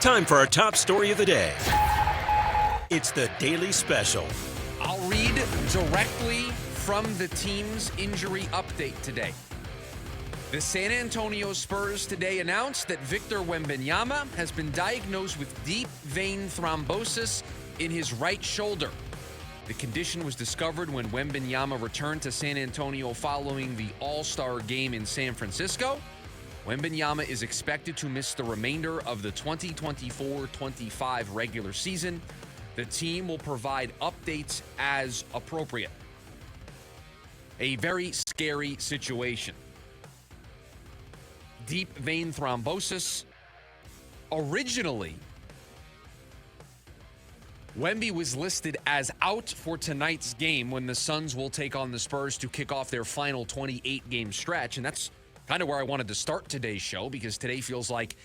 Time for our top story of the day. It's the Daily Special. I'll read directly from the team's injury update today. The San Antonio Spurs today announced that Victor Wembanyama has been diagnosed with deep vein thrombosis in his right shoulder. The condition was discovered when Wembanyama returned to San Antonio following the All-Star game in San Francisco. Wembanyama is expected to miss the remainder of the 2024-25 regular season. The team will provide updates as appropriate. A very scary situation. Deep vein thrombosis. Originally, Wemby was listed as out for tonight's game when the Suns will take on the Spurs to kick off their final 28-game stretch. And that's kind of where I wanted to start today's show, because today feels like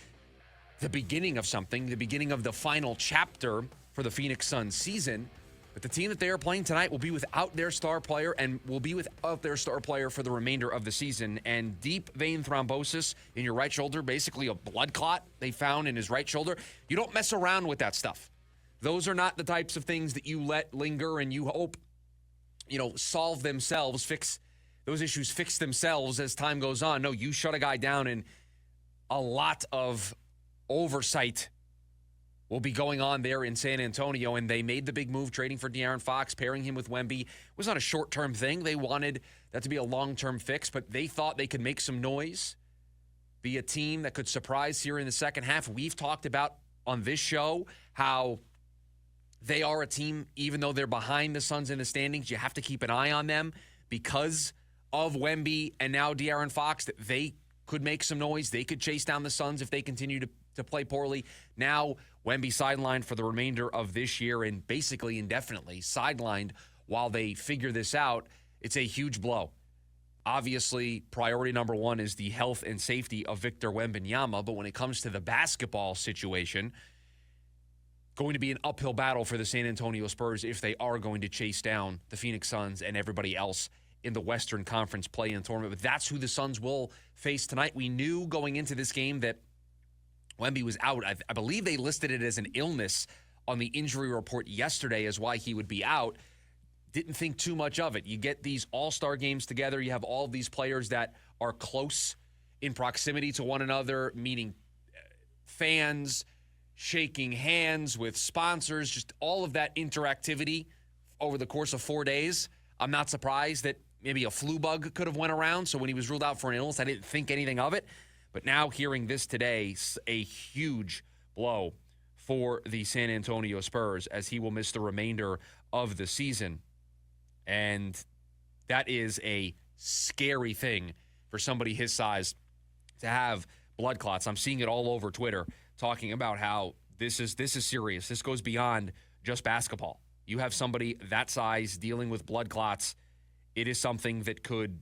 the beginning of something, the beginning of the final chapter for the Phoenix Suns season. But the team that they are playing tonight will be without their star player and will be without their star player for the remainder of the season. And deep vein thrombosis in your right shoulder, basically a blood clot they found in his right shoulder. You don't mess around with that stuff. Those are not the types of things that you let linger and you hope, solve themselves, those issues fix themselves as time goes on. No, you shut a guy down, and a lot of oversight will be going on there in San Antonio. And they made the big move trading for De'Aaron Fox, pairing him with Wemby. It was not a short-term thing. They wanted that to be a long-term fix, but they thought they could make some noise, be a team that could surprise here in the second half. We've talked about on this show how they are a team, even though they're behind the Suns in the standings, you have to keep an eye on them because of Wemby and now De'Aaron Fox, that they could make some noise. They could chase down the Suns if they continue to play poorly. Now, Wemby sidelined for the remainder of this year and basically indefinitely sidelined while they figure this out. It's a huge blow. Obviously, priority number one is the health and safety of Victor Wembanyama, but when it comes to the basketball situation, going to be an uphill battle for the San Antonio Spurs if they are going to chase down the Phoenix Suns and everybody else in the Western Conference play-in tournament. But that's who the Suns will face tonight. We knew going into this game that Wemby was out. I believe they listed it as an illness on the injury report yesterday as why he would be out. Didn't think too much of it. You get these all-star games together. You have all these players that are close in proximity to one another, meaning fans, shaking hands with sponsors, just all of that interactivity over the course of 4 days. I'm not surprised that maybe a flu bug could have went around. So when he was ruled out for an illness, I didn't think anything of it. But now hearing this today, a huge blow for the San Antonio Spurs as he will miss the remainder of the season. And that is a scary thing for somebody his size to have blood clots. I'm seeing it all over Twitter talking about how this is serious. This goes beyond just basketball. You have somebody that size dealing with blood clots. It is something that could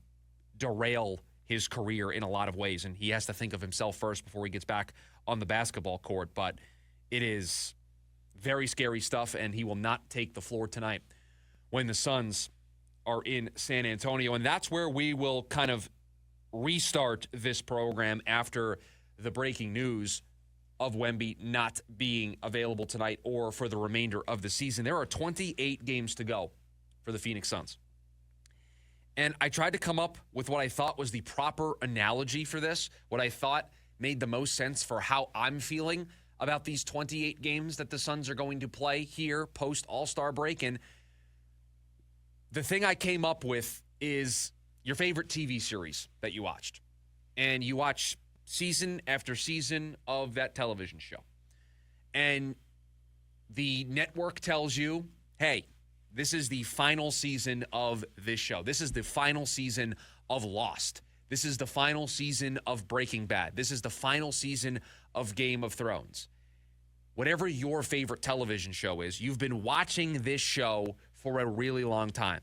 derail his career in a lot of ways, and he has to think of himself first before he gets back on the basketball court. But it is very scary stuff, and he will not take the floor tonight when the Suns are in San Antonio. And that's where we will kind of restart this program after the breaking news of Wemby not being available tonight or for the remainder of the season. There are 28 games to go for the Phoenix Suns. And I tried to come up with what I thought was the proper analogy for this, what I thought made the most sense for how I'm feeling about these 28 games that the Suns are going to play here post All-Star break. And the thing I came up with is your favorite TV series that you watched. And you watch season after season of that television show. And the network tells you, hey, this is the final season of this show. This is the final season of Lost. This is the final season of Breaking Bad. This is the final season of Game of Thrones. Whatever your favorite television show is, you've been watching this show for a really long time.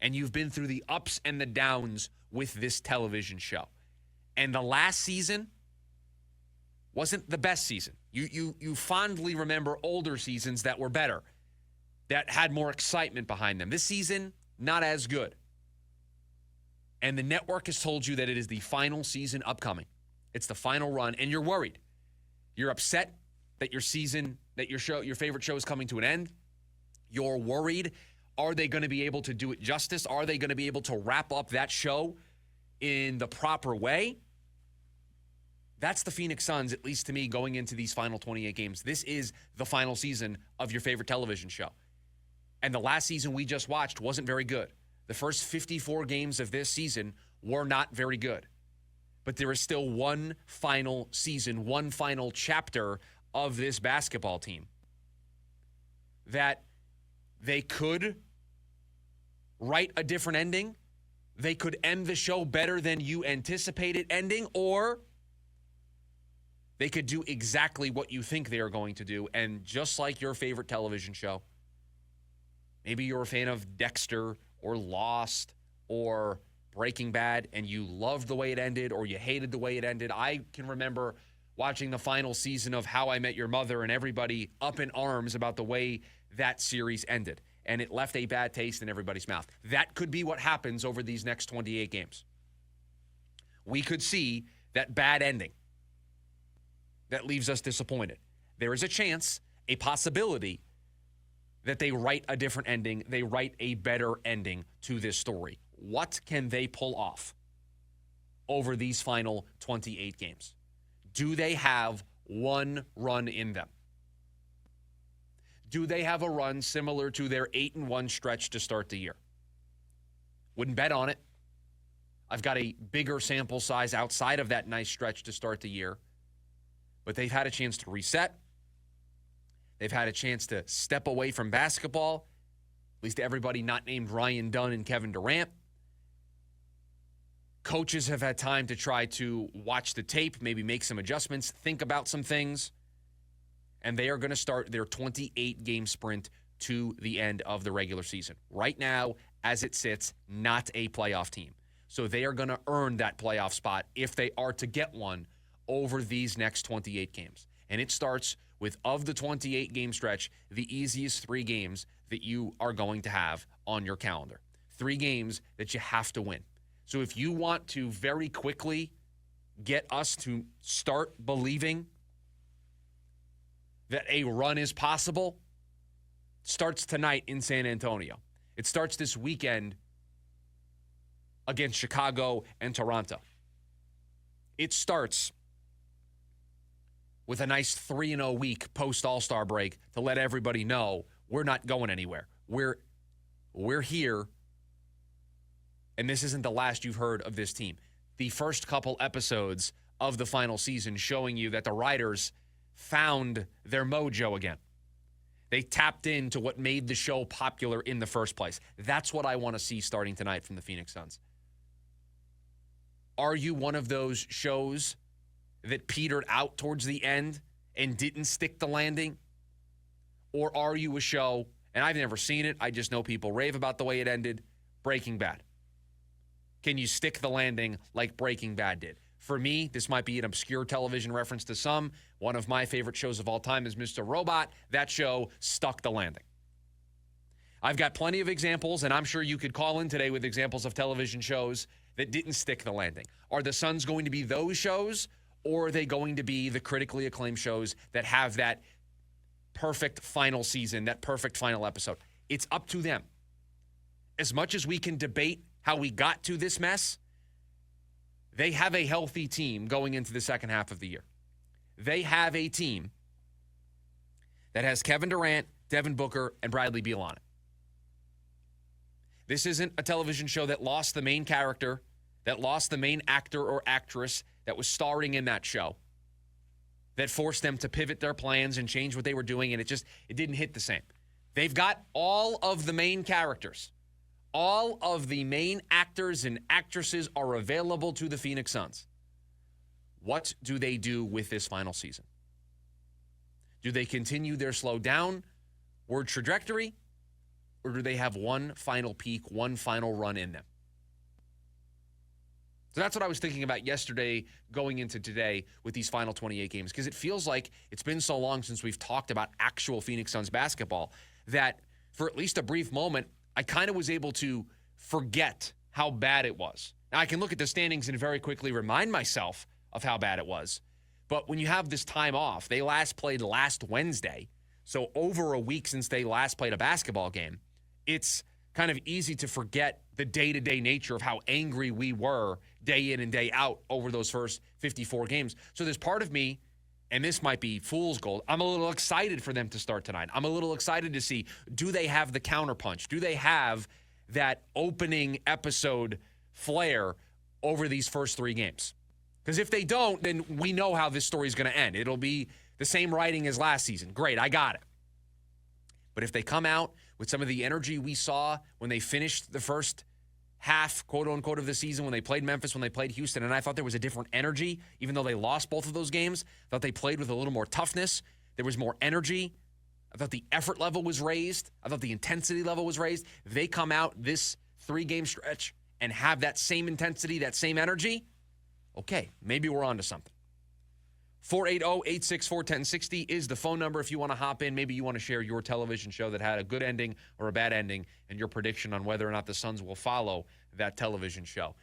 And you've been through the ups and the downs with this television show. And the last season wasn't the best season. You fondly remember older seasons that were better, that had more excitement behind them. This season, not as good. And the network has told you that it is the final season upcoming. It's the final run, and you're worried. You're upset that your favorite show is coming to an end. You're worried. Are they going to be able to do it justice? Are they going to be able to wrap up that show in the proper way? That's the Phoenix Suns, at least to me, going into these final 28 games. This is the final season of your favorite television show. And the last season we just watched wasn't very good. The first 54 games of this season were not very good. But there is still one final season, one final chapter of this basketball team that they could write a different ending. They could end the show better than you anticipated ending, or they could do exactly what you think they are going to do. And just like your favorite television show, maybe you're a fan of Dexter or Lost or Breaking Bad, and you loved the way it ended or you hated the way it ended. I can remember watching the final season of How I Met Your Mother and everybody up in arms about the way that series ended. And it left a bad taste in everybody's mouth. That could be what happens over these next 28 games. We could see that bad ending that leaves us disappointed. There is a chance, a possibility, that they write a different ending. They write a better ending to this story. What can they pull off over these final 28 games? Do they have one run in them? Do they have a run similar to their 8-1 stretch to start the year? Wouldn't bet on it. I've got a bigger sample size outside of that nice stretch to start the year. But they've had a chance to reset. They've had a chance to step away from basketball, at least everybody not named Ryan Dunn and Kevin Durant. Coaches have had time to try to watch the tape, maybe make some adjustments, think about some things. And they are going to start their 28-game sprint to the end of the regular season. Right now, as it sits, not a playoff team. So they are going to earn that playoff spot if they are to get one over these next 28 games. And it starts with, of the 28-game stretch, the easiest 3 games that you are going to have on your calendar. 3 games that you have to win. So if you want to very quickly get us to start believing that a run is possible, starts tonight in San Antonio. It starts this weekend against Chicago and Toronto. It starts with a nice 3-0 week post-All-Star break to let everybody know we're not going anywhere. We're here, and this isn't the last you've heard of this team. The first couple episodes of the final season showing you that the writers found their mojo again. They tapped into what made the show popular in the first place. That's what I want to see starting tonight from the Phoenix Suns. Are you one of those shows that petered out towards the end and didn't stick the landing? Or are you a show, and I've never seen it, I just know people rave about the way it ended, Breaking Bad? Can you stick the landing like Breaking Bad did? For me, this might be an obscure television reference to some. One of my favorite shows of all time is Mr. Robot. That show stuck the landing. I've got plenty of examples, and I'm sure you could call in today with examples of television shows that didn't stick the landing. Are the Suns going to be those shows, or are they going to be the critically acclaimed shows that have that perfect final season, that perfect final episode? It's up to them. As much as we can debate how we got to this mess, they have a healthy team going into the second half of the year. They have a team that has Kevin Durant, Devin Booker, and Bradley Beal on it. This isn't a television show that lost the main character, that lost the main actor or actress that was starring in that show, that forced them to pivot their plans and change what they were doing, and it didn't hit the same. They've got all of the main characters. All of the main actors and actresses are available to the Phoenix Suns. What do they do with this final season? Do they continue their slow downward trajectory, or do they have one final peak, one final run in them? So that's what I was thinking about yesterday going into today with these final 28 games, because it feels like it's been so long since we've talked about actual Phoenix Suns basketball that for at least a brief moment, I kind of was able to forget how bad it was. Now, I can look at the standings and very quickly remind myself of how bad it was. But when you have this time off, they last played last Wednesday, so over a week since they last played a basketball game, it's kind of easy to forget the day-to-day nature of how angry we were day in and day out over those first 54 games. So there's part of me, and this might be fool's gold, I'm a little excited for them to start tonight. I'm a little excited to see, do they have the counterpunch? Do they have that opening episode flair over these first 3 games? Because if they don't, then we know how this story is going to end. It'll be the same writing as last season. Great, I got it. But if they come out with some of the energy we saw when they finished the first half, quote unquote, of the season, when they played Memphis, when they played Houston, and I thought there was a different energy, even though they lost both of those games, I thought they played with a little more toughness. There was more energy. I thought the effort level was raised. I thought the intensity level was raised. If they come out this 3-game stretch and have that same intensity, that same energy, okay, maybe we're on to something. 480-864-1060 is the phone number if you want to hop in. Maybe you want to share your television show that had a good ending or a bad ending and your prediction on whether or not the Suns will follow that television show.